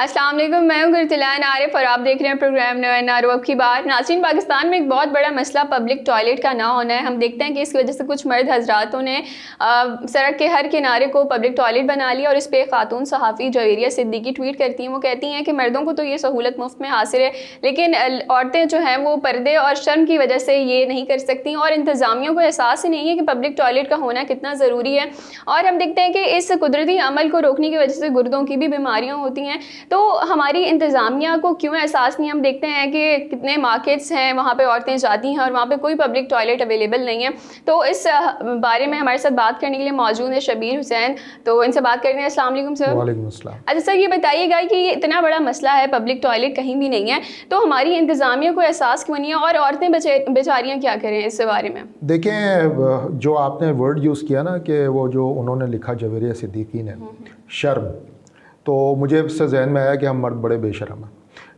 अस्सलाम वालेकुम, मैं हूं गुरतलान आरिफ और आप देख रहे हैं प्रोग्राम नरो अब की बात। नाज़रीन, पाकिस्तान में एक बहुत बड़ा मसला पब्लिक टॉयलेट का ना होना है। हम देखते हैं कि इसकी वजह से कुछ मर्द हजरातों ने सड़क के हर किनारे को पब्लिक टॉयलेट बना लिया और इस पर खातून सहाफ़ी जवेरिया सिद्दीकी ट्वीट करती हैं। वो कहती हैं कि मर्दों को तो ये सहूलत मुफ्त में हासिल है, लेकिन औरतें जो हैं वो पर्दे और शर्म की वजह से ये नहीं कर सकती और इंतज़ामिया को एहसास ही नहीं है कि पब्लिक टॉयलेट का होना कितना ज़रूरी है। और हम देखते हैं कि इस कुदरती अमल को रोकने की वजह से गुर्दों की भी बीमारियाँ होती हैं। तो हमारी इंतज़ामिया को क्यों एहसास नहीं? हम देखते हैं कि कितने मार्केट्स हैं, वहाँ पे औरतें जाती हैं और वहाँ पे कोई पब्लिक टॉयलेट अवेलेबल नहीं है। तो इस बारे में हमारे साथ बात करने के लिए मौजूद है शबीर हुसैन, तो इनसे बात करते हैं। अस्सलाम वालेकुम सर। वालेकुम अस्सलाम। अच्छा सर, ये बताइएगा कि ये इतना बड़ा मसला है, पब्लिक टॉयलेट कहीं भी नहीं है, तो हमारी इंतज़ामिया को एहसास क्यों नहीं है और औरतें बेचारियाँ क्या करें इस बारे में? देखें, जो आपने वर्ड यूज़ किया ना कि वो जो उन्होंने लिखा जवेरिया सिद्दीकी ने, शर्म, तो मुझे इससे जहन में आया कि हम मर्द बड़े बेशर्म हैं।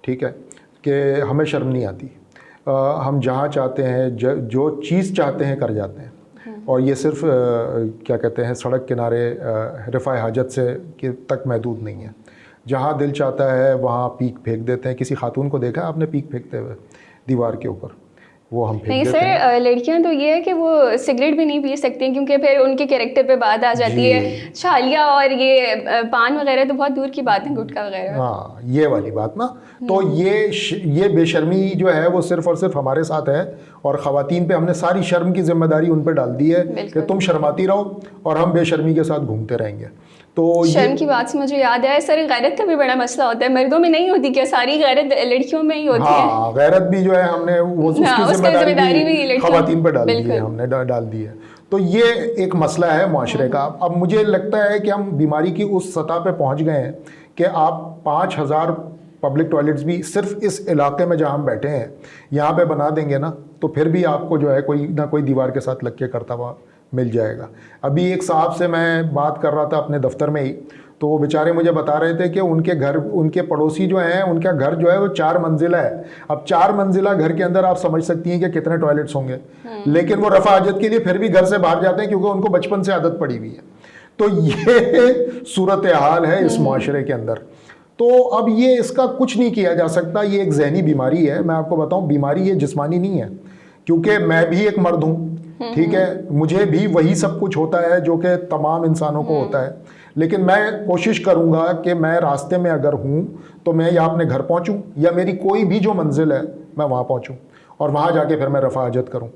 ठीक है कि हमें शर्म नहीं आती। हम जहाँ चाहते हैं जो चीज़ चाहते हैं कर जाते हैं और ये सिर्फ क्या कहते हैं सड़क किनारे रफ़ा हाजत से तक महदूद नहीं है। जहाँ दिल चाहता है वहाँ पीक फेंक देते हैं। किसी खातून को देखा आपने पीक फेंकते हुए दीवार के ऊपर? वो हम नहीं देते हैं। सर, लड़कियां तो ये है कि वो सिगरेट भी नहीं पी सकती क्योंकि फिर उनके कैरेक्टर पे बात आ जाती है। छालिया और ये पान वगैरह तो बहुत दूर की बात है, गुटखा वगैरह। हाँ, ये वाली बात ना, तो ये बेशर्मी जो है वो सिर्फ और सिर्फ हमारे साथ है और ख़वातीन पे हमने सारी शर्म की जिम्मेदारी उन पर डाल दी है कि तुम शर्माती रहो और हम बेशर्मी के साथ घूमते रहेंगे। तो शर्म की बात से मुझे याद आया सर, गैरत का भी बड़ा मसला होता है। मर्दों में नहीं होती क्या? सारी गैरत लड़कियों में ही होती है। हाँ, गैरत भी जो है हमने वो उसकी जिम्मेदारी भी ख़वातीन पर डाल दी है, हमने डाल दी है। तो ये एक मसला है माशरे का। अब मुझे लगता है कि हम बीमारी की उस सतह पे पहुंच गए हैं कि आप 5000 पब्लिक टॉयलेट्स भी सिर्फ इस इलाके में जहाँ हम बैठे हैं यहाँ पे बना देंगे ना, तो फिर भी आपको जो है कोई ना कोई दीवार के साथ लग के करता हुआ मिल जाएगा। अभी एक साहब से मैं बात कर रहा था अपने दफ्तर में ही, तो वो बेचारे मुझे बता रहे थे कि उनके पड़ोसी जो हैं उनका घर जो है वो 4 मंजिला है। अब 4 मंजिला घर के अंदर आप समझ सकती हैं कि कितने टॉयलेट्स होंगे, लेकिन वो रफ़ा हाजत के लिए फिर भी घर से बाहर जाते हैं क्योंकि उनको बचपन से आदत पड़ी हुई है। तो ये सूरत हाल है इस माशरे के अंदर। तो अब ये इसका कुछ नहीं किया जा सकता। ये एक ज़हनी बीमारी है। मैं आपको बताऊं, बीमारी ये जिस्मानी नहीं है, क्योंकि मैं भी एक मर्द हूँ। ठीक है, मुझे भी वही सब कुछ होता है जो कि तमाम इंसानों को होता है, लेकिन मैं कोशिश करूँगा कि मैं रास्ते में अगर हूँ तो मैं या अपने घर पहुँचूँ या मेरी कोई भी जो मंजिल है मैं वहाँ पहुँचूँ और वहाँ जाके फिर मैं रफ़ा हाजत करूँ।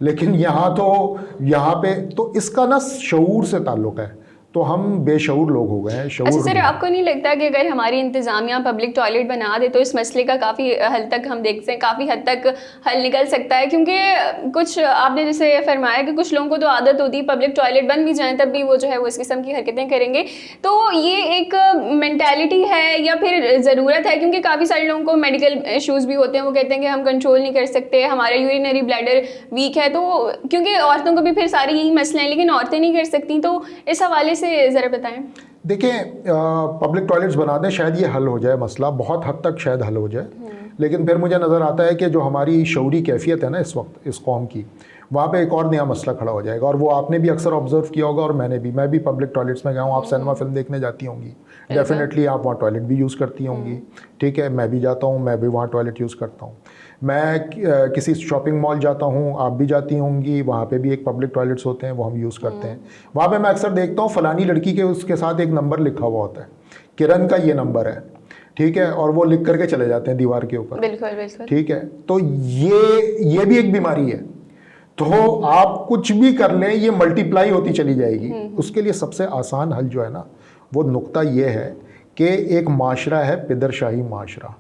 लेकिन यहाँ पे तो इसका ना शऊर से ताल्लुक़ है, तो हम बेशऊर लोग हो गए हैं। अच्छा सर, आपको नहीं लगता कि अगर हमारी इंतज़ामिया पब्लिक टॉयलेट बना दे तो इस मसले का काफ़ी हद तक हम देखते हैं काफ़ी हद तक हल निकल सकता है? क्योंकि कुछ आपने जैसे फरमाया कि कुछ लोगों को तो आदत होती है पब्लिक टॉयलेट बन भी जाए तब भी वो जो है वो इस किस्म की हरकतें करेंगे। तो ये एक मेंटालिटी है या फिर ज़रूरत है? क्योंकि काफ़ी सारे लोगों को मेडिकल इशूज़ भी होते हैं, वो कहते हैं कि हम कंट्रोल नहीं कर सकते, हमारा यूरिनरी ब्लैडर वीक है। तो क्योंकि औरतों को भी फिर सारे यही मसले हैं, लेकिन औरतें नहीं कर सकती, तो इस हवाले से ज़रा बताएं। देखें, पब्लिक टॉयलेट्स बना दें, शायद ये हल हो जाए मसला, बहुत हद तक शायद हल हो जाए। लेकिन फिर मुझे नज़र आता है कि जो हमारी शऊरी कैफियत है ना इस वक्त इस कौम की, वहाँ पे एक और नया मसला खड़ा हो जाएगा। और वो आपने भी अक्सर ऑब्जर्व किया होगा और मैं भी पब्लिक टॉयलेट्स में गया हूँ। आप सिनेमा फिल्म देखने जाती होंगी, डेफिनेटली आप वहाँ टॉयलेट भी यूज़ करती होंगी। ठीक है, मैं भी जाता हूँ, मैं भी वहाँ टॉयलेट यूज़ करता हूँ। मैं किसी शॉपिंग मॉल जाता हूँ, आप भी जाती होंगी, वहाँ पे भी एक पब्लिक टॉयलेट्स होते हैं, वो हम यूज़ करते हैं। वहाँ पे मैं अक्सर देखता हूँ फलानी लड़की के उसके साथ एक नंबर लिखा हुआ होता है, किरण का ये नंबर है। ठीक है, और वो लिख करके चले जाते हैं दीवार के ऊपर। बिल्कुल। ठीक है, तो ये भी एक बीमारी है। तो आप कुछ भी कर लें ये मल्टीप्लाई होती चली जाएगी। उसके लिए सबसे आसान हल जो है ना वो नुक्ता ये है कि एक माशरा है पिदरशाही माशरा,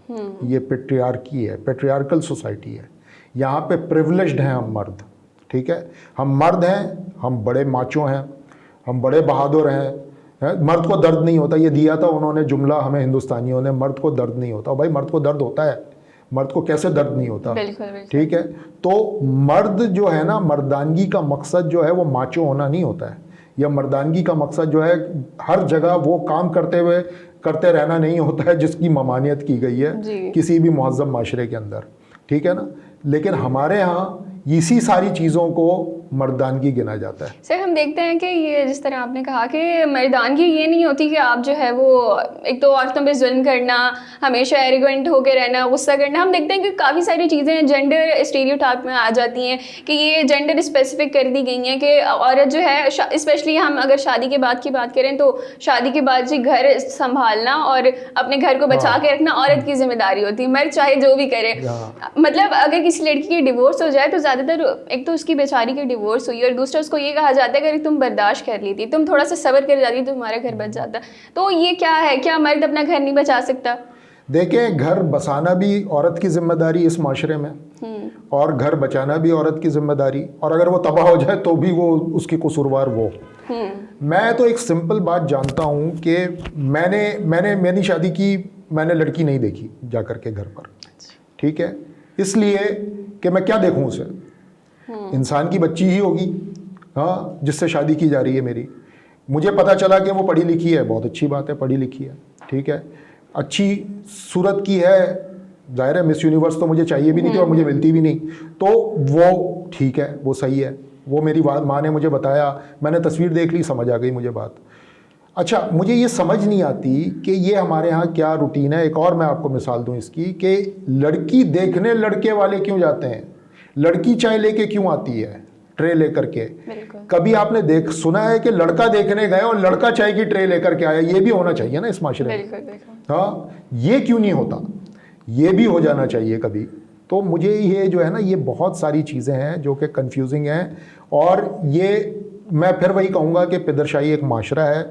ये पेट्रियार्की है, पेट्रियार्कल सोसाइटी है। यहाँ पे प्रिविलेज्ड हैं हम मर्द। ठीक है, हम मर्द हैं, हम बड़े माचो हैं, हम बड़े बहादुर हैं। मर्द को दर्द नहीं होता, ये दिया था उन्होंने जुमला हमें हिंदुस्तानियों ने, मर्द को दर्द नहीं होता। भाई मर्द को दर्द होता है, मर्द को कैसे दर्द नहीं होता? बिल्कुल। ठीक है, तो मर्द जो है ना, मर्दानगी का मकसद जो है वो माचो होना नहीं होता है, या मर्दानगी का मकसद जो है हर जगह वो काम करते रहना नहीं होता है जिसकी ममानियत की गई है किसी भी मुहज़्ज़म माशरे के अंदर। ठीक है ना, लेकिन हमारे यहाँ इसी सारी चीज़ों को मर्दानगी गिना जाता है। सर हम देखते हैं कि ये जिस तरह आपने कहा कि मर्दानगी ये नहीं होती कि आप जो है वो एक तो औरतों पे जुल्म करना, हमेशा एरोगेंट होकर रहना, गुस्सा करना। हम देखते हैं कि काफ़ी सारी चीज़ें जेंडर स्टीरियोटाइप में आ जाती हैं कि ये जेंडर स्पेसिफिक कर दी गई हैं कि औरत जो है, स्पेशली हम अगर शादी के बाद की बात करें तो शादी के बाद जी घर संभालना और अपने घर को बचा के रखना औरत की जिम्मेदारी होती है, मर्द चाहे जो भी करे। मतलब अगर किसी लड़की की डिवोर्स हो जाए तो ज़्यादातर एक तो उसकी बेचारी की डिवोर्स हुई और दूसरा उसको ये कहा जाता है कि तुम बर्दाश्त कर ली थी, तुम थोड़ा सा सब्र कर जाती तो तुम्हारा घर बच जाता। तो ये क्या है, क्या मर्द अपना घर नहीं बचा सकता? देखें, घर बसाना भी औरत की जिम्मेदारी इस माशरे में, और घर बचाना भी औरत की जिम्मेदारी, और अगर वो तबाह हो जाए तो भी वो उसकी कसूरवार वो। मैं तो एक सिंपल बात जानता हूँ कि मैंने शादी की, मैंने लड़की नहीं देखी जा कर के घर पर, ठीक है, इसलिए कि मैं क्या देखूँ उसे, इंसान की बच्ची ही होगी, हाँ, जिससे शादी की जा रही है मेरी। मुझे पता चला कि वो पढ़ी लिखी है, बहुत अच्छी बात है, पढ़ी लिखी है, ठीक है, अच्छी सूरत की है, जाहिर है मिस यूनिवर्स तो मुझे चाहिए भी नहीं थी और मुझे मिलती भी नहीं, तो वो ठीक है, वो सही है, वो मेरी माँ ने मुझे बताया, मैंने तस्वीर देख ली, समझ आ गई मुझे बात। अच्छा, मुझे ये समझ नहीं आती कि ये हमारे यहाँ क्या रूटीन है। एक और मैं आपको मिसाल दूँ इसकी कि लड़की देखने लड़के वाले क्यों जाते हैं, लड़की चाय लेके क्यों आती है, ट्रे लेकर के। कभी आपने सुना है कि लड़का देखने गए और लड़का चाय की ट्रे लेकर के आया? ये भी होना चाहिए ना इस माशरे में, हाँ, ये क्यों नहीं होता, ये भी हो जाना चाहिए कभी। तो मुझे ये जो है ना, ये बहुत सारी चीज़ें हैं जो कि कंफ्यूजिंग हैं, और ये मैं फिर वही कहूँगा कि पिदरशाही एक माशरा है,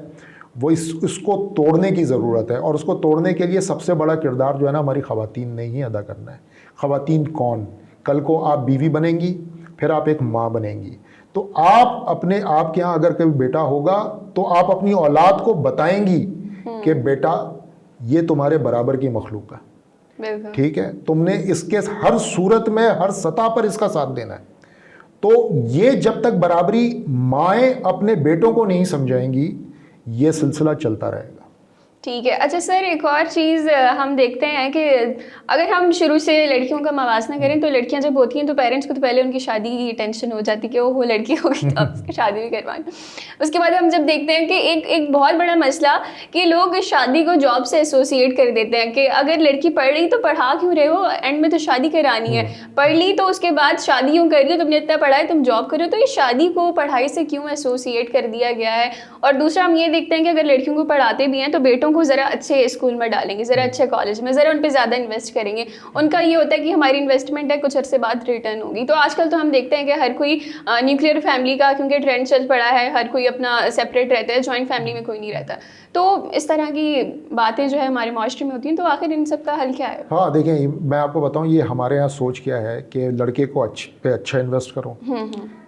वो इसको तोड़ने की ज़रूरत है, और उसको तोड़ने के लिए सबसे बड़ा किरदार जो है ना हमारी ख़वातीन ने ही अदा करना है। ख़वातीन कौन? कल को आप बीवी बनेंगी, फिर आप एक माँ बनेंगी, तो आप अपने आप के यहाँ अगर कभी बेटा होगा तो आप अपनी औलाद को बताएंगी कि बेटा ये तुम्हारे बराबर की मखलूक है, ठीक है, तुमने इसके हर सूरत में, हर सतह पर इसका साथ देना है। तो ये जब तक बराबरी माएँ अपने बेटों को नहीं समझाएंगी, ये सिलसिला चलता रहेगा। ठीक है। अच्छा सर, एक और चीज़ हम देखते हैं कि अगर हम शुरू से लड़कियों का मवासना करें तो लड़कियां जब होती हैं तो पेरेंट्स को तो पहले उनकी शादी की टेंशन हो जाती है कि वो लड़की होगी तो आप उसकी शादी भी करवाएं। उसके बाद हम जब देखते हैं कि एक बहुत बड़ा मसला कि लोग शादी को जॉब से एसोसिएट कर देते हैं कि अगर लड़की पढ़ रही तो पढ़ा क्यों रहे हो, एंड में तो शादी करानी है, पढ़ ली तो उसके बाद शादी क्यों कर रही हो, तुमने इतना पढ़ा है, तुम जॉब करो। तो ये शादी को पढ़ाई से क्यों एसोसिएट कर दिया गया है? और दूसरा हम ये देखते हैं कि अगर लड़कियों को पढ़ाते भी हैं तो बेटों को ज़रा अच्छे स्कूल में डालेंगे, ज़रा अच्छे कॉलेज में, ज़रा उन पे ज़्यादा इन्वेस्ट करेंगे। उनका ये होता है कि हमारी इन्वेस्टमेंट है, कुछ अर्से बाद रिटर्न होगी। तो आजकल तो हम देखते हैं कि हर कोई न्यूक्लियर फैमिली का क्योंकि ट्रेंड चल पड़ा है, हर कोई अपना सेपरेट रहता है, जॉइंट फैमिली में कोई नहीं रहता। तो इस तरह की बातें जो है हमारे माशरे में होती हैं, तो आखिर इन सब का हल क्या है? हाँ देखिए, मैं आपको बताऊँ ये हमारे यहाँ सोच क्या है कि लड़के को पे अच्छा इन्वेस्ट करो,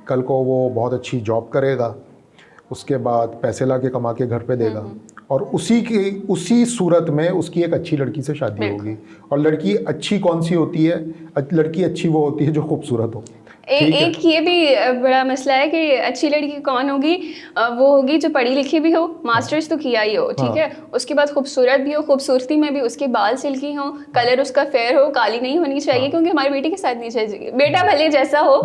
कल को वो बहुत अच्छी जॉब करेगा, उसके बाद पैसे ला के कमा के घर पे देगा, और उसी सूरत में उसकी एक अच्छी लड़की से शादी होगी। और लड़की अच्छी कौन सी होती है? लड़की अच्छी वो होती है जो खूबसूरत हो। एक ये भी बड़ा मसला है कि अच्छी लड़की कौन होगी? वो होगी जो पढ़ी लिखी भी हो, मास्टर्स तो किया ही हो, ठीक है, उसके बाद खूबसूरत भी हो, खूबसूरती में भी उसके बाल सिल्की हो, कलर उसका फेयर हो, काली नहीं होनी चाहिए, क्योंकि हमारे बेटे के साथ नहीं चाहिए। बेटा भले जैसा हो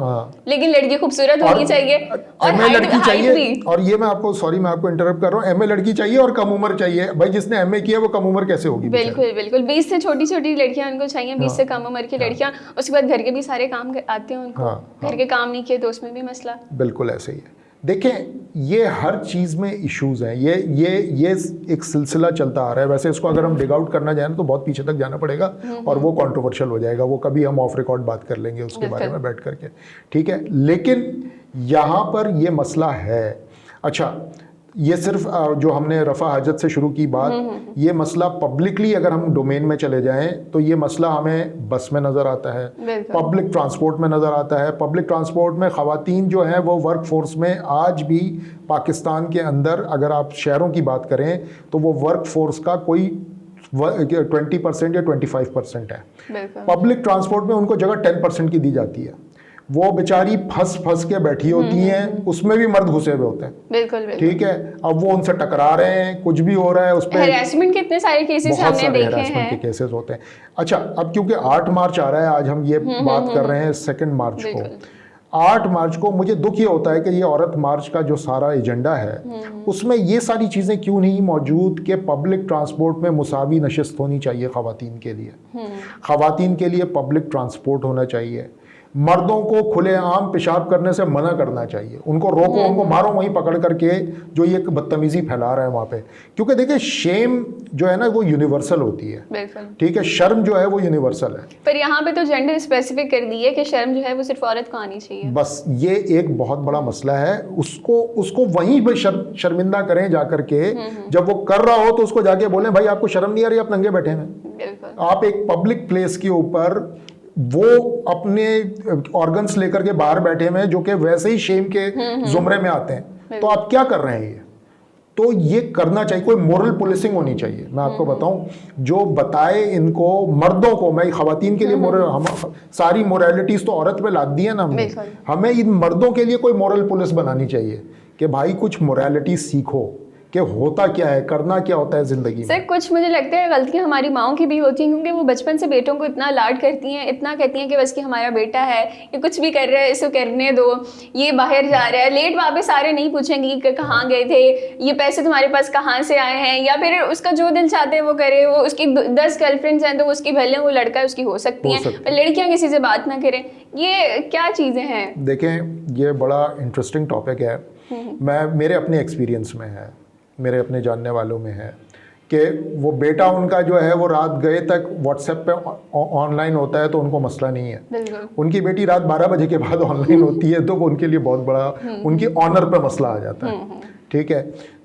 लेकिन लड़की खूबसूरत होनी चाहिए, और एमए लड़की चाहिए। और ये मैं आपको इंटरप्ट कर रहा हूँ, एमए लड़की चाहिए और कम उम्र चाहिए। भाई जिसने एमए किया वो कम उम्र कैसे होगी? बिल्कुल बिल्कुल, 20 से छोटी छोटी लड़कियां उनको चाहिए, 20 से कम उम्र की लड़कियां। उसके बाद घर के भी सारे काम आते हैं उनको, घर के काम नहीं किए तो उसमें भी मसला। बिल्कुल ऐसे ही है। देखें, ये हर चीज़ में इश्यूज हैं, ये एक सिलसिला चलता आ रहा है। वैसे इसको अगर हम डिग आउट करना जाए तो बहुत पीछे तक जाना पड़ेगा और वो कंट्रोवर्शियल हो जाएगा, वो कभी हम ऑफ रिकॉर्ड बात कर लेंगे उसके बारे में बैठ करके, ठीक है। लेकिन यहाँ पर ये मसला है। अच्छा, ये सिर्फ जो हमने रफ़ा हाजत से शुरू की बात, ये मसला पब्लिकली अगर हम डोमेन में चले जाएं तो ये मसला हमें बस में नज़र आता है, पब्लिक ट्रांसपोर्ट में नज़र आता है। पब्लिक ट्रांसपोर्ट में ख़वातीन जो हैं वो वर्क फोर्स में आज भी पाकिस्तान के अंदर, अगर आप शहरों की बात करें तो वो वर्क फोर्स का कोई 20% या 25% है। पब्लिक ट्रांसपोर्ट में उनको जगह 10% की दी जाती है। वो बेचारी फंस के बैठी होती हैं, उसमें भी मर्द घुसे हुए होते हैं। बिल्कुल। ठीक है, अब वो उनसे टकरा रहे हैं, कुछ भी हो रहा है, उस पर हैरेसमेंट के इतने सारे केसेस हमने देखे हैं, हैरेसमेंट के केसेस होते हैं। अच्छा, अब क्योंकि 8 मार्च आ रहा है, आज हम ये बात कर रहे हैं 2 मार्च को। 8 मार्च को मुझे दुख ये होता है कि ये औरत मार्च का जो सारा एजेंडा है उसमें ये सारी चीज़ें क्यों नहीं मौजूद कि पब्लिक ट्रांसपोर्ट में मुसावी नशिस्त होनी चाहिए ख़वातीन के लिए। ख़वातीन के लिए पब्लिक ट्रांसपोर्ट होना चाहिए। मर्दों को खुलेआम पेशाब करने से मना करना चाहिए, उनको रोको, उनको मारो वहीं पकड़ करके जो ये बदतमीजी फैला रहे हैं वहाँ पे। क्योंकि देखिए शेम जो है ना वो यूनिवर्सल होती है, ठीक है, शर्म जो है वो यूनिवर्सल है। पर यहाँ पे तो जेंडर स्पेसिफिक कर दी है कि शर्म जो है वो सिर्फ औरत को आनी चाहिए। बस ये एक बहुत बड़ा मसला है, उसको वहीं पे शर्मिंदा करें जाकर के। जब वो कर रहा हो तो उसको जाके बोलें भाई आपको शर्म नहीं आ रही, आप नंगे बैठे हैं। आप एक पब्लिक प्लेस के ऊपर वो अपने ऑर्गन्स लेकर के बाहर बैठे हुए हैं जो कि वैसे ही शेम के जुमरे में आते हैं, तो आप क्या कर रहे हैं? ये तो ये करना चाहिए, कोई मोरल पुलिसिंग होनी चाहिए। मैं आपको बताऊं, जो बताए इनको मर्दों को, मैं ख़वातीन के लिए मोरल, हम सारी मोरालिटीज तो औरत पे लाद दी है ना हमने, हमें इन मर्दों के लिए कोई मोरल पुलिस बनानी चाहिए कि भाई कुछ मोरालिटी सीखो कि होता क्या है, करना क्या होता है ज़िंदगी में। सर कुछ मुझे लगता है गलतियाँ हमारी माओं की भी होती हैं, क्योंकि वो बचपन से बेटों को इतना लाड करती हैं, इतना कहती हैं कि बस कि हमारा बेटा है, ये कुछ भी कर रहा है इसको करने दो, ये बाहर जा रहा है, लेट वापस आ रहे नहीं पूछेंगी कि कहाँ गए थे, ये पैसे तुम्हारे पास कहाँ से आए हैं, या फिर उसका जो दिल चाहते हैं वो करे। वो उसकी 10 गर्लफ्रेंड्स हैं तो उसकी भले वो लड़का है उसकी हो सकती हैं, पर लड़कियाँ किसी से बात ना करें। ये क्या चीज़ें हैं? देखें ये बड़ा इंटरेस्टिंग टॉपिक है। मेरे अपने एक्सपीरियंस में है, मेरे अपने जानने वालों में है कि वो बेटा उनका जो है वो रात गए तक व्हाट्सएप पे ऑनलाइन होता है तो उनको मसला नहीं है। उनकी बेटी रात 12 बजे के बाद ऑनलाइन होती है तो उनके लिए बहुत बड़ा उनकी ऑनर पे मसला आ जाता है, ठीक है।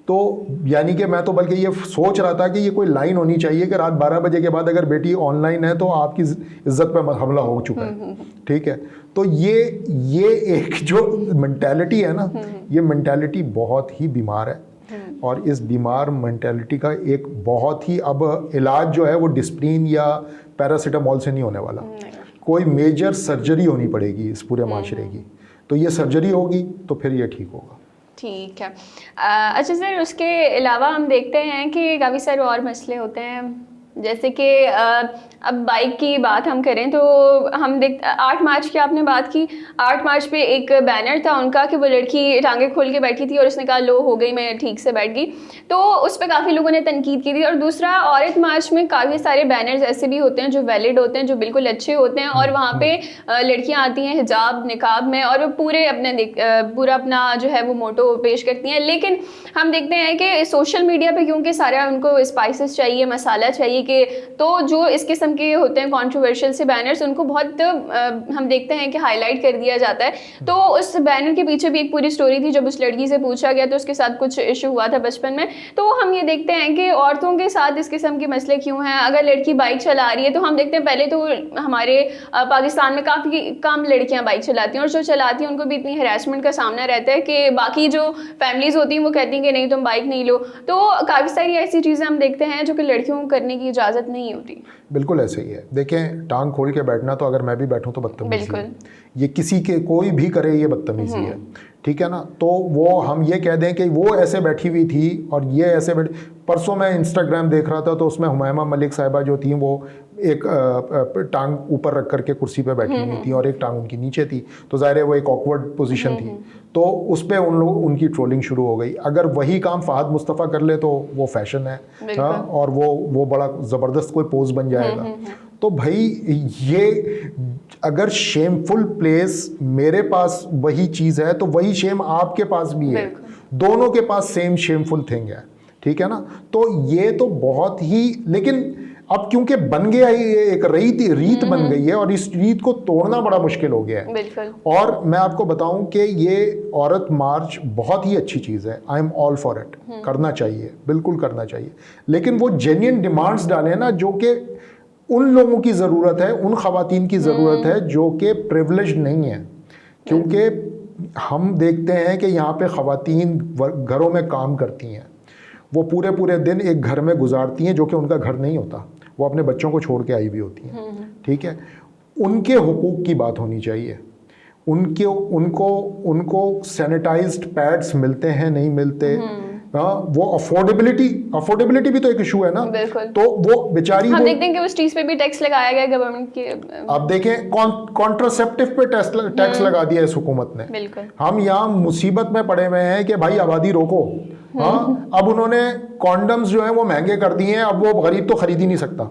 तो यानी कि मैं तो बल्कि ये सोच रहा था कि ये कोई लाइन होनी चाहिए कि रात 12 बजे के बाद अगर बेटी ऑनलाइन है तो आपकी इज्जत पे हमला हो चुका है, ठीक है। तो ये एक जो मेंटालिटी है ना, ये मेंटालिटी बहुत ही बीमार है। और इस बीमार मेंटालिटी का एक बहुत ही अब इलाज जो है वो डिस्प्लिन या पैरासीटामोल से नहीं होने वाला, कोई मेजर सर्जरी होनी पड़ेगी इस पूरे माशरे की। तो ये सर्जरी होगी तो फिर ये ठीक होगा। ठीक है। अच्छा सर, उसके अलावा हम देखते हैं कि काफ़ी सारे और मसले होते हैं, जैसे कि अब बाइक की बात हम करें तो हम 8 मार्च की आपने बात की। 8 मार्च पे एक बैनर था उनका कि वो लड़की टांगे खोल के बैठी थी और उसने कहा लो हो गई, मैं ठीक से बैठ गई, तो उस पर काफ़ी लोगों ने तनकीद की थी। और दूसरा, औरत मार्च में काफ़ी सारे बैनर्स ऐसे भी होते हैं जो वैलिड होते हैं, जो बिल्कुल अच्छे होते हैं, और वहाँ पे लड़कियाँ आती हैं हिजाब निकाब में और वो पूरे पूरा अपना जो है वो मोटो पेश करती हैं। लेकिन हम देखते हैं कि सोशल मीडिया पर क्योंकि सारा उनको स्पाइसेस चाहिए, मसाला चाहिए, कि तो जो इस किस्म के होते हैं कंट्रोवर्शियल से बैनर्स, उनको बहुत हम देखते हैं कि हाईलाइट कर दिया जाता है। तो उस बैनर के पीछे भी एक पूरी स्टोरी थी। जब उस लड़की से पूछा गया तो उसके साथ कुछ इशू हुआ था बचपन में। तो हम ये देखते हैं कि औरतों के साथ इस किस्म के मसले क्यों हैं। अगर लड़की बाइक चला रही है तो हम देखते हैं पहले तो हमारे पाकिस्तान में काफ़ी कम लड़कियाँ बाइक चलाती हैं, और जो चलाती हैं उनको भी इतनी हरासमेंट का सामना रहता है कि बाकी जो फैमिलीज़ होती हैं वो कहती हैं कि नहीं तुम बाइक नहीं लो। तो काफ़ी सारी ऐसी चीज़ें हम देखते हैं जो कि लड़कियों को करने की इजाज़त नहीं होती। बिल्कुल ऐसे ही है। देखें, टांग खोल के बैठना तो अगर मैं भी बैठूं तो बदतमीजी है, ये किसी के कोई भी करे ये बदतमीजी है, ठीक है ना। तो वो हम ये कह दें कि वो ऐसे बैठी हुई थी और ये ऐसे बैठी। परसों मैं इंस्टाग्राम देख रहा था तो उसमें हुमायमा मलिक साहिबा जो थी वो एक टांग ऊपर रख करके कुर्सी पे बैठी हुई थी और एक टांग उनकी नीचे थी, तो ज़ाहिर है वो एक ऑकवर्ड पोजीशन थी। तो उस पर उनकी ट्रोलिंग शुरू हो गई। अगर वही काम फ़हद मुस्तफ़ा कर ले तो वो फैशन है, हाँ, और वो बड़ा ज़बरदस्त कोई पोज बन जाएगा। तो भाई ये अगर शेमफुल प्लेस मेरे पास वही चीज़ है तो वही शेम आपके पास भी है, दोनों के पास सेम शेमफुल थिंग है, ठीक है ना। तो ये तो बहुत ही, लेकिन अब क्योंकि बन गया ये एक रीत बन गई है और इस रीत को तोड़ना बड़ा मुश्किल हो गया है। और मैं आपको बताऊं कि ये औरत मार्च बहुत ही अच्छी चीज़ है, I am all for it, करना चाहिए, बिल्कुल करना चाहिए। लेकिन वो जेन्युइन डिमांड्स डालें ना, जो कि उन लोगों की ज़रूरत है, उन ख़वातीन की ज़रूरत है जो कि प्रिविलेज्ड नहीं है। क्योंकि हम देखते हैं कि यहाँ पे ख़वातीन घरों में काम करती हैं, वो पूरे पूरे दिन एक घर में गुजारती हैं जो कि उनका घर नहीं होता, वो अपने बच्चों को छोड़ के आई भी होती हैं, ठीक है। उनके हुकूक की बात होनी चाहिए। उनको सैनिटाइज्ड पैड्स मिलते हैं नहीं मिलते, वो अफोर्डेबिलिटी भी तो एक इशू है ना। बिल्कुल। तो वो बेचारी, हम देखते हैं कि उस चीज पे भी टैक्स लगाया गया गवर्नमेंट के। अब देखें कॉन्ट्रासेप्टिव पे टैक्स लगा दिया इस हुकूमत ने। बिल्कुल। हम यहाँ मुसीबत में पड़े हुए हैं कि भाई आबादी रोको। हाँ, अब उन्होंने कॉन्डम्स जो है वो महंगे कर दिए हैं, अब वो गरीब तो खरीद ही नहीं सकता,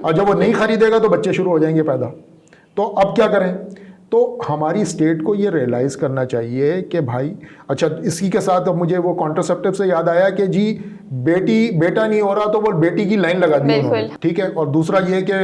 और जब वो नहीं खरीदेगा तो बच्चे शुरू हो जाएंगे पैदा। तो अब क्या करें? तो हमारी स्टेट को ये रियलाइज़ करना चाहिए कि भाई, अच्छा इसी के साथ अब मुझे वो कॉन्ट्रासेप्टिव से याद आया कि जी बेटा नहीं हो रहा तो वो बेटी की लाइन लगा दी उन्होंने, ठीक है। और दूसरा ये कि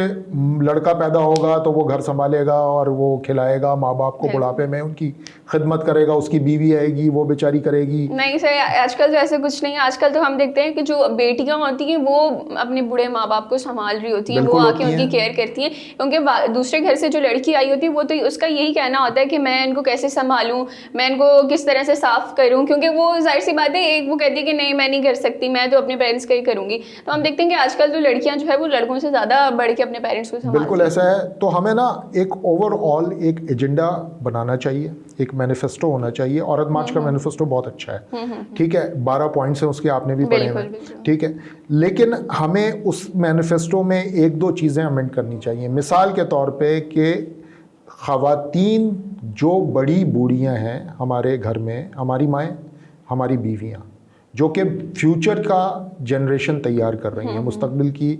लड़का पैदा होगा तो वो घर संभालेगा और वो खिलाएगा माँ बाप को, बुढ़ापे में उनकी खिदमत करेगा, उसकी बीवी आएगी वो बेचारी करेगी। नहीं सर, आजकल तो ऐसे कुछ नहीं है। आजकल तो हम देखते हैं कि जो बेटियां होती हैं वो अपने बूढ़े माँ बाप को संभाल रही होती हैं, वो आके उनकी केयर करती हैं, क्योंकि दूसरे घर से जो लड़की आई होती है वो तो उसका यही कहना होता है कि मैं इनको कैसे संभालूं, मैं इनको किस तरह से साफ करूं, क्योंकि वो जाहिर सी बात है, एक वो कहती है कि नहीं मैं नहीं कर सकती, मैं तो अपने पेरेंट्स का ही करूंगी। तो हम देखते हैं कि आजकल तो लड़कियां जो है वो लड़कों से ज़्यादा बढ़ के अपने पेरेंट्स को संभालती हैं। बिल्कुल ऐसा है। तो हमें ना एक ओवरऑल एक एजेंडा बनाना चाहिए, एक मैनिफेस्टो होना चाहिए। औरत मार्च का मैनिफेस्टो बहुत अच्छा है, ठीक है, 12 पॉइंट्स हैं उसके, आपने भी पढ़े हैं, ठीक है। लेकिन हमें उस मैनिफेस्टो में एक दो चीज़ें अमेंड करनी चाहिए। मिसाल के तौर पे कि ख़वातीन जो बड़ी बूढ़ियाँ हैं हमारे घर में, हमारी माएँ, हमारी बीवियाँ, जो कि फ्यूचर का जनरेशन तैयार कर रही हैं, मुस्तकबिल की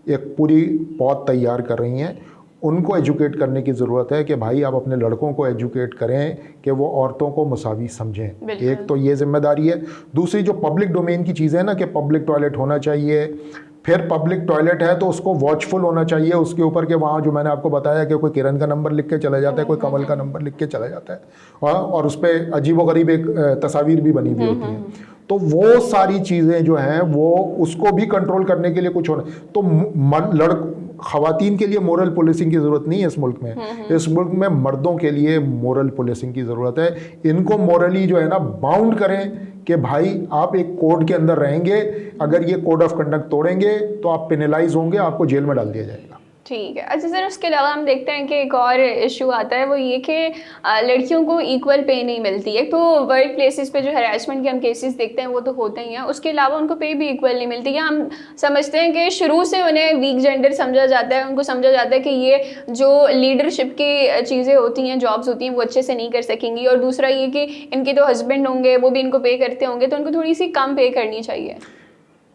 एक पूरी पौध तैयार कर रही हैं, उनको एजुकेट करने की ज़रूरत है कि भाई आप अपने लड़कों को एजुकेट करें कि वो औरतों को मुसावी समझें। एक तो ये जिम्मेदारी है। दूसरी जो पब्लिक डोमेन की चीज़ें हैं ना, कि पब्लिक टॉयलेट होना चाहिए, फिर पब्लिक टॉयलेट है तो उसको वॉचफुल होना चाहिए उसके ऊपर, कि वहाँ जो मैंने आपको बताया कि कोई किरण का नंबर लिख के चला जाता है, कोई कमल का नंबर लिख के चला जाता है, और उस पर अजीबोगरीब एक तस्वीर भी बनी हुई होती है। तो वो सारी चीज़ें जो हैं वो उसको भी कंट्रोल करने के लिए कुछ होना। तो ख़वातीन के लिए मोरल पुलिसिंग की ज़रूरत नहीं है इस मुल्क में। इस मुल्क में मर्दों के लिए मोरल पुलिसिंग की ज़रूरत है। इनको मोरली जो है ना बाउंड करें कि भाई आप एक कोड के अंदर रहेंगे, अगर ये कोड ऑफ कंडक्ट तोड़ेंगे तो आप पेनलाइज होंगे, आपको जेल में डाल दिया जाएगा। ठीक है। अच्छा सर, उसके अलावा हम देखते हैं कि एक और इशू आता है, वो ये कि लड़कियों को इक्वल पे नहीं मिलती है। तो वर्क प्लेसेस पे जो हरासमेंट के हम केसेस देखते हैं वो तो होते ही हैं, उसके अलावा उनको पे भी इक्वल नहीं मिलती है। हम समझते हैं कि शुरू से उन्हें वीक जेंडर समझा जाता है, उनको समझा जाता है कि ये जो लीडरशिप की चीज़ें होती हैं, जॉब्स होती हैं, वो अच्छे से नहीं कर सकेंगी। और दूसरा ये कि इनके तो हस्बैंड होंगे, वो भी इनको पे करते होंगे, तो उनको थोड़ी सी कम पे करनी चाहिए।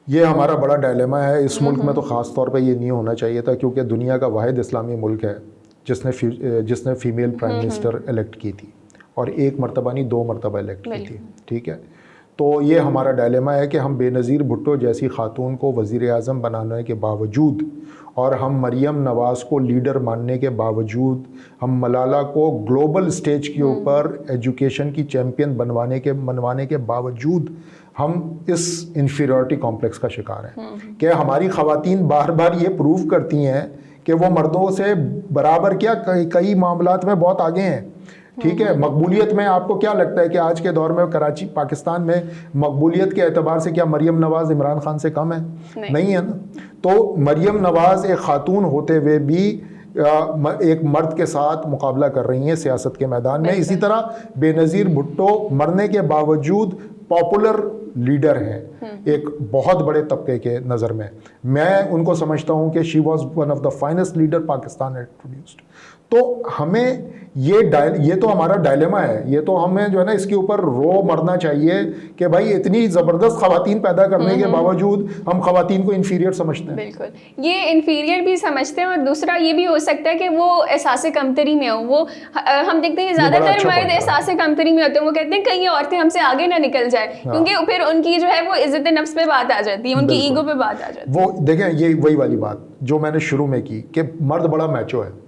ये हमारा बड़ा डायलेमा है। इस मुल्क में तो ख़ास तौर पे ये नहीं होना चाहिए था, क्योंकि दुनिया का वाहिद इस्लामी मुल्क है जिसने फीमेल प्राइम मिनिस्टर इलेक्ट की थी, और एक मरतबा नहीं 2 मरतबा इलेक्ट की थी, ठीक है। तो ये हमारा डायलेमा है कि हम बेनज़ीर भुट्टो जैसी खातून को वज़ीर आज़म बनाने के बावजूद, और हम मरियम नवाज़ को लीडर मानने के बावजूद, हम मलाला को ग्लोबल स्टेज के ऊपर एजुकेशन की चैम्पियन मनवाने के बावजूद हम इस इन्फीरियरिटी कॉम्प्लेक्स का शिकार हैं कि हमारी ख़वातीन बार बार ये प्रूव करती हैं कि वो मर्दों से बराबर क्या कई मामलात में बहुत आगे हैं, ठीक है। मकबूलियत में आपको क्या लगता है कि आज के दौर में कराची पाकिस्तान में मकबूलियत के एतबार से क्या मरियम नवाज़ इमरान खान से कम है? नहीं है ना। तो मरियम नवाज़ एक खातून होते हुए भी एक मर्द के साथ मुकाबला कर रही हैं सियासत के मैदान में। इसी तरह बेनज़ीर भुट्टो मरने के बावजूद पॉपुलर लीडर हैं एक बहुत बड़े तबके के नज़र में। मैं उनको समझता हूं कि she was one of the finest leader Pakistan had produced. तो हमें ये तो हमारा डायलेमा है। ये तो हमें जो है ना इसके ऊपर रो मरना चाहिए कि भाई इतनी ज़बरदस्त ख़वातीन पैदा करने के बावजूद हम ख़वातीन को इन्फीरियर समझते हैं। बिल्कुल, ये इन्फीरियर भी समझते हैं, और दूसरा ये भी हो सकता है कि वो एहसास कमतरी में हो। वो हम देखते हैं ज़्यादातर मर्द एहसास कमतरी में होते हैं, वो कहते हैं कहीं औरतें हमसे आगे ना निकल जाए, क्योंकि फिर उनकी जो है वो इज़्ज़त नफ्स पे बात आ जाती है, उनकी ईगो पे बात आ जाती है। वो देखें, ये वही वाली बात जो मैंने शुरू में की कि मर्द बड़ा मैचो है।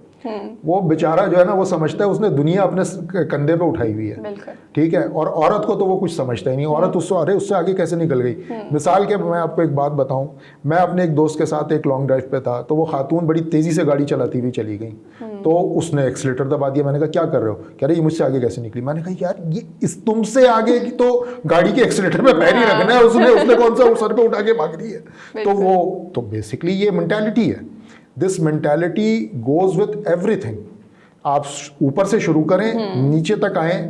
वो बेचारा जो है ना वो समझता है उसने दुनिया अपने कंधे पे उठाई हुई है, ठीक है। और औरत को तो वो कुछ समझता ही नहीं। औरत उससे आगे कैसे निकल गई। मिसाल के मैं आपको एक बात बताऊं, मैं अपने एक दोस्त के साथ एक लॉन्ग ड्राइव पे था, तो वो खातून बड़ी तेज़ी से गाड़ी चलाती हुई चली गई, तो उसने एक्सीलेटर दबा दिया। मैंने कहा क्या कर रहे हो? कह रही ये मुझसे आगे कैसे निकली। मैंने कहा यार ये तुमसे आगे की तो गाड़ी के एक्सीलेटर पे पैर ही रखना है, उसने कौन सा सर पे उठा के भाग रही है। तो बेसिकली ये मेंटालिटी है। This mentality goes with everything. आप ऊपर से शुरू करें, नीचे तक आएँ,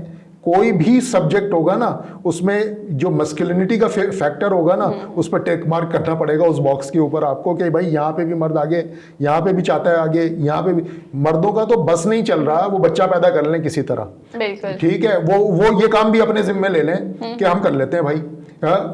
कोई भी सब्जेक्ट होगा ना, उसमें जो मस्कुलिनिटी का फैक्टर होगा ना, उस पर टेक मार्क करना पड़ेगा उस बॉक्स के ऊपर आपको कि भाई यहाँ पे भी मर्द आगे, यहाँ पे भी चाहता है आगे, यहाँ पे भी। मर्दों का तो बस नहीं चल रहा, वो बच्चा पैदा कर लें किसी तरह, ठीक है, वो ये काम भी अपने जिम्मे ले लें कि हम कर लेते हैं भाई,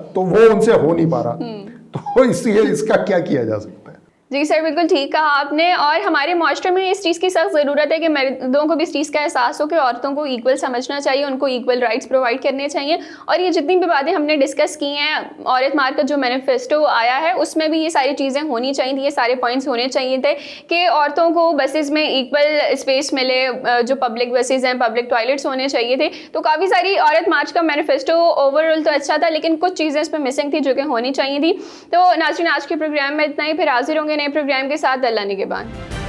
तो वो उनसे हो नहीं पा रहा। तो इसलिए इसका क्या किया जा सकता है? जी सर, बिल्कुल ठीक कहा आपने। और हमारे माशरे में इस चीज़ की सख्त ज़रूरत है कि मर्दों को भी इस चीज़ का एहसास हो कि औरतों को इक्वल समझना चाहिए, उनको इक्वल राइट्स प्रोवाइड करने चाहिए। और ये जितनी भी बातें हमने डिस्कस की हैं, औरत मार्ग का जो मैनिफेस्टो आया है उसमें भी ये सारी चीज़ें होनी चाहिए थी, ये सारे पॉइंट्स होने चाहिए थे कि औरतों को बसेस में इक्वल स्पेस मिले, जो पब्लिक बसेज हैं, पब्लिक टॉयलेट्स होने चाहिए थे। तो काफ़ी सारी औरत मार्च का मैनिफेस्टो ओवरऑल तो अच्छा था, लेकिन कुछ चीज़ें इस पर मिसिंग थी जो कि होनी चाहिए थी। तो नाज़रीन, आज के प्रोग्राम में इतना ही, फिर हाजिर होंगे नए प्रोग्राम के साथ अल्लाह ने के बाद।